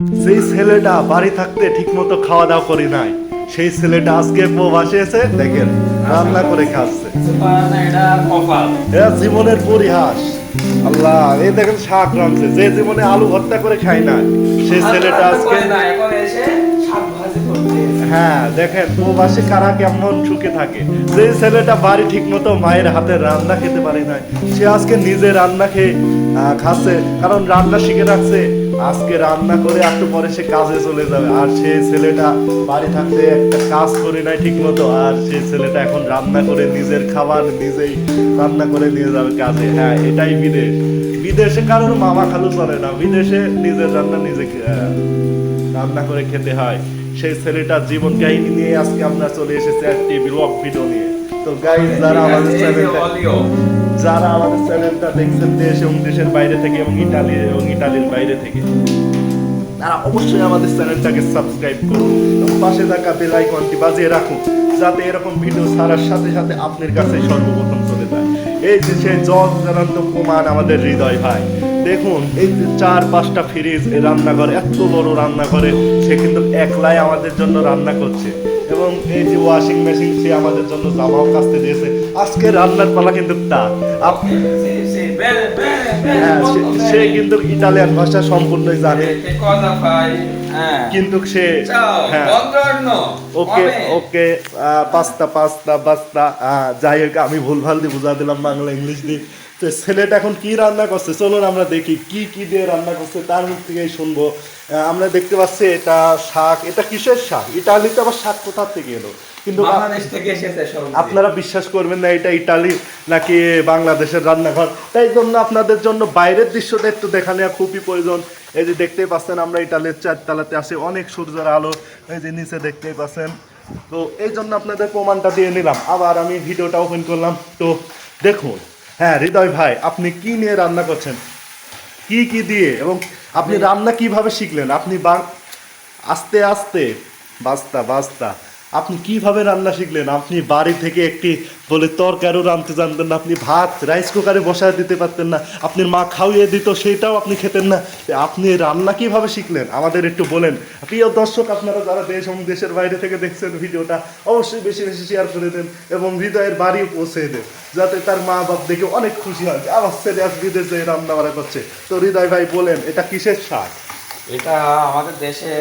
যেই ছেলেটা বাড়ি থাকতে ঠিকমতো খাওয়া দাওয়া করি নাই, সেই ছেলেটা আজকে প্রবাসে এসে দেখেন রান্না করে খাচ্ছে। এরা জীবনের পরিহাস। আল্লাহ, এই দেখেন শাক রাঁধছে। যে জীবনে আলু ভর্তা করে খায় না, সেই ছেলেটা আজকে হ্যাঁ দেখেন প্রবাসী কারা কেমন সুখে থাকে। যে ছেলেটা বাড়ি ঠিক মতো মায়ের হাতে রান্না খেতে পারে না, সে আজকে নিজে রান্না খেয়ে খাচ্ছে, কারণ রান্না শিখে রাখছে। আজকে রান্না করে একটু পরে সে কাজে চলে যাবে। আর সেই ছেলেটা বাড়ি থাকতে একটা কাজ করে নাই ঠিক মতো, আর সেই ছেলেটা এখন রান্না করে নিজের খাবার নিজেই রান্না করে নিয়ে যাবে কাজে। হ্যাঁ, এটাই বিদেশ। বিদেশে কারোর মামা খালু চলে না, বিদেশে নিজের রান্না নিজে রান্না করে খেতে হয়। সেই ছেলেটার জীবন কাহিনী নিয়ে আজকে আমরা চলে এসেছি একটি ব্লগ ভিডিও নিয়ে। তো গাইস, যারা আমাদের চ্যানেলটা দেখছেন দেশ এবং দেশের বাইরে থেকে এবং ইটালির বাইরে থেকে, তারা অবশ্যই আমাদের চ্যানেলটাকে সাবস্ক্রাইব করুন এবং পাশে থাকা বেল আইকনটি বাজিয়ে রাখুন, যাতে এরকম ভিডিও ছাড়ার সাথে সাথে আপনার কাছে সর্বপ্রথম চলে যায়। এই যে সেই জ্বলন্ত প্রমাণ আমাদের হৃদয় ভাই। দেখুন, এই যে 4-5টা ফ্রিজ, এই রান্নাঘর, এত বড় রান্নাঘরে সে কিন্তু একলাই আমাদের জন্য রান্না করছে। এবং এই যে ওয়াশিং মেশিন, সে আমাদের জন্য জামাও কাচতে দিয়েছে। আজকে রান্নার পালা কিন্তু তার। সে কিন্তু ইটালিয়ান ভাষা সম্পূর্ণই জানে, কিন্তু সে ওকে ওকে পাস্তা পাস্তা পাস্তা যাই হোক, আমি ভুলভাল দিয়ে বুঝা দিলাম বাংলা ইংলিশ দিয়ে। তো ছেলেটা এখন কি রান্না করছে, চলুন আমরা দেখি কি কি দিয়ে রান্না করছে, তার মুখ থেকেই শুনবো। আমরা দেখতে পাচ্ছি এটা শাক। এটা কিসের শাক? ইটালিতে আবার শাক কোথা থেকে এলো? কিন্তু আপনারা বিশ্বাস করবেন না, এটা ইটালি নাকি বাংলাদেশের রান্নাঘর। তাই জন্য আপনাদের জন্য বাইরের দৃশ্যটা একটু দেখা নেওয়া খুবই প্রয়োজন। এই যে দেখতেই পাচ্ছেন, আমরা ইটালির 4তলাতে আসি, অনেক সূর্যের আলো এই যে নিচে দেখতেই পাচ্ছেন। তো এই জন্য আপনাদের প্রমাণটা দিয়ে নিলাম। আবার আমি ভিডিওটা ওপেন করলাম, তো দেখুন। হ্যাঁ হৃদয় ভাই, আপনি কি নিয়ে রান্না করছেন, কি কি দিয়ে, এবং আপনি রান্না কিভাবে শিখলেন? আপনি আস্তে আস্তে বাস্তা বাস্তা আপনি কিভাবে রান্না শিখলেন? আপনি বাড়ি থেকে একটি বলে তরকারিও রাঁধতে জানতেন না, আপনি ভাত রাইস কুকারে বসায় দিতে পারতেন না, আপনার মা খাওয়িয়ে দিত সেটাও আপনি খেতেন না। আপনি রান্না কিভাবে শিখলেন আমাদের একটু বলেন। প্রিয় দর্শক, আপনারা যারা দেশ এবং দেশের বাইরে থেকে দেখছেন ভিডিওটা, অবশ্যই বেশি বেশি শেয়ার করে দেন এবং হৃদয়ের বাড়িও পৌঁছে দেন, যাতে তার মা বাপ দেখে অনেক খুশি হয় যে আমার ছেলে আজ বিদেশে রান্না বাড়া করছে। তো হৃদয় ভাই বলেন, এটা কিসের শাক? এটা আমাদের দেশে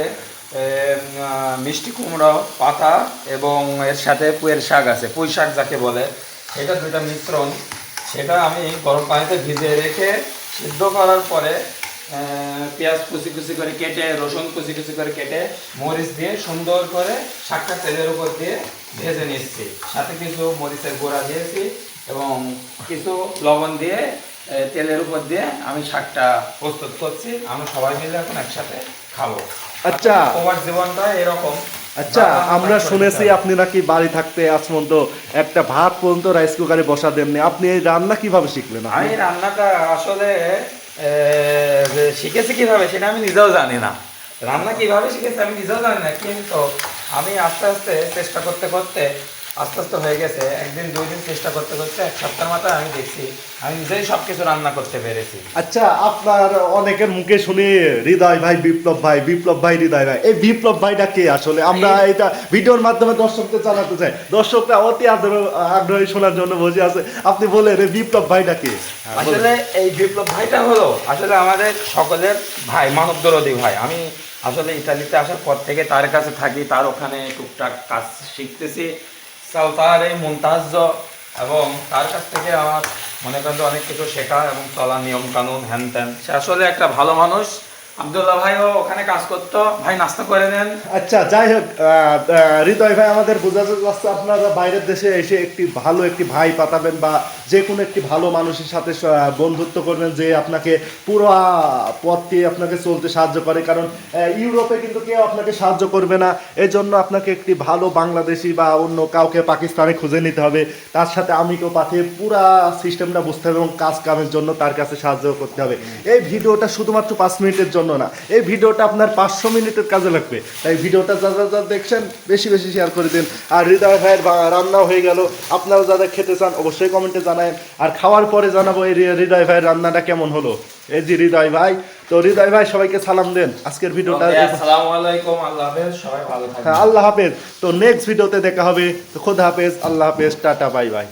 মিষ্টি কুমড়ো পাতা এবং এর সাথে পুঁইয়ের শাক আছে, পুঁই শাক যাকে বলে, এটা দুইটা মিশ্রণ। সেটা আমি গরম পানিতে ভিজিয়ে রেখে সিদ্ধ করার পরে পেঁয়াজ কুচি কুচি করে কেটে, রসুন কুচি কুচি করে কেটে, মরিচ দিয়ে সুন্দর করে শাকটা তেলের উপর দিয়ে ভেজে নিচ্ছি। সাথে কিছু মরিচের গুঁড়া দিয়েছি এবং কিছু লবণ দিয়ে তেলের উপর দিয়ে আমি শাকটা প্রস্তুত করছি। আমরা সবাই মিলে এখন একসাথে খাবো। আচ্ছা, তোমার জীবনটা এরকম। আচ্ছা, আমরা শুনেছি আপনি নাকি বাড়ি থাকতে আজ পর্যন্ত একটা ভাত পর্যন্ত রাইস কুকারে বসা দেননি। আপনি এই রান্না কিভাবে শিখলেন? আমি রান্নাটা আসলে শিখেছি কিভাবে সেটা আমি নিজেও জানি না। রান্না কিভাবে শিখেছি আমি নিজেও জানি না, কিন্তু আমি আস্তে আস্তে চেষ্টা করতে করতে আস্তে আস্তে হয়ে গেছে। একদিন 2 দিন চেষ্টা করতে করতে 1 সপ্তাহের মাথায় আমি দেখছি আমি নিজেই সবকিছু রান্না করতে পেরেছি। আচ্ছা, আপনার অনেকের মুখে শুনি হৃদয় ভাই, বিপ্লব ভাই, বিপ্লব ভাই, হৃদয় ভাই। এই বিপ্লব ভাইটা কে আসলে? আমরা এটা ভিডিওর মাধ্যমে দর্শকদের জানাতে চাই। দর্শকরা অতি আগ্রহী শোনার জন্য বসে আছে। আপনি বলেন, এই বিপ্লব ভাইটা কে? আসলে এই বিপ্লব ভাইটা হলো আসলে আমাদের সকলের ভাই, মানবদরদী ভাই। আমি আসলে ইতালিতে আসার পর থেকে তার কাছে থাকি, তার ওখানে টুকটাক কাজ শিখতেছি, তার এই মন্তাজ, এবং তার কাছ থেকে আমার মনে করেন অনেক কিছু শেখা এবং চলা নিয়ম কানুন হ্যান ত্যান। সে আসলে একটা ভালো মানুষ। আব্দুল্লাহ ভাইও ওখানে কাজ করতো, ভাই নাস্তা করে নেন। আচ্ছা, যাই হোক, হৃদয় ভাই আমাদের বোঝা যাচ্ছে আপনারা বাইরের দেশে এসে একটি ভাই পাঠাবেন বা যে কোনো একটি ভালো মানুষের সাথে বন্ধুত্ব করবেন, যে আপনাকে পুরো পথটি আপনাকে চলতে সাহায্য করে। কারণ ইউরোপে কিন্তু কেউ আপনাকে সাহায্য করবে না। এই জন্য আপনাকে একটি ভালো বাংলাদেশি বা অন্য কাউকে পাকিস্তানে খুঁজে নিতে হবে, তার সাথে আমিকেও পাঠিয়ে পুরা সিস্টেমটা বুঝতে হবে এবং কাজ কামের জন্য তার কাছে সাহায্য করতে হবে। এই ভিডিওটা শুধুমাত্র 5 মিনিটের জন্য না, এই ভিডিওটা আপনার 500 মিনিটের কাজে লাগবে। তাই ভিডিওটা যা দেখছেন বেশি বেশি শেয়ার করে দিন। আর হৃদয় ভাইয়ের রান্নাও হয়ে গেল। আপনারা যারা খেতে চান অবশ্যই কমেন্টে জানাবেন, আর খাওয়ার পরে জানাবো এই হৃদয় ভাইয়ের রান্নাটা কেমন হলো। এই যে হৃদয় ভাই তো হৃদয় ভাই সবাইকে সালাম দেন, আজকের ভিডিওটা আসসালামু আলাইকুম, আল্লাহ হাফেজ, সবাই ভালো থাকবেন। আল্লাহ হাফেজ। তো নেক্সট ভিডিওতে দেখা হবে। তো খোদা হাফেজ, আল্লাহ হাফেজ, টাটা, বাই বাই।